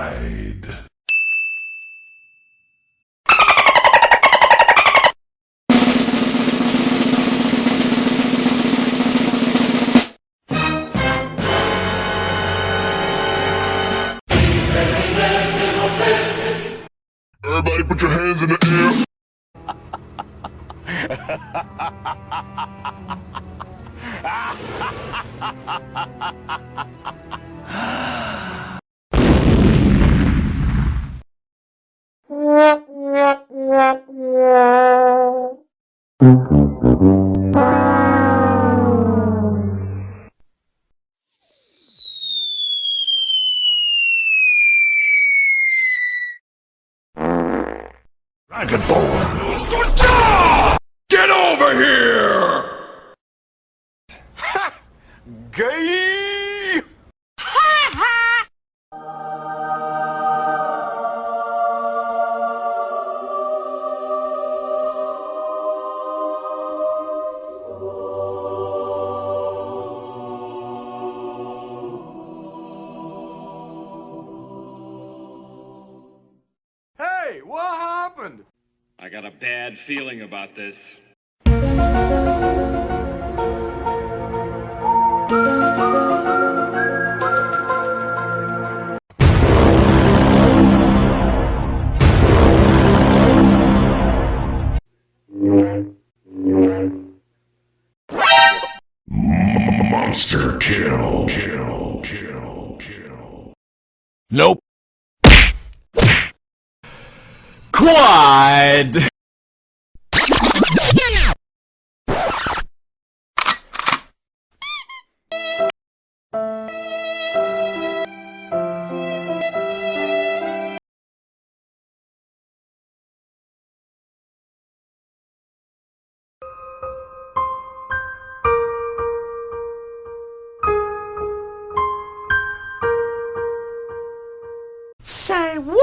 died. Everybody put your hands in the air. Dragonborn! Get over here! Ha! Gay! Ha ha! Hey, what happened? I got a bad feeling about this. Monster kill. Nope. Quad! Say what?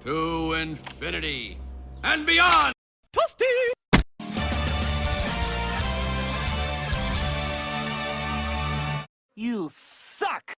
To infinity and beyond! You suck!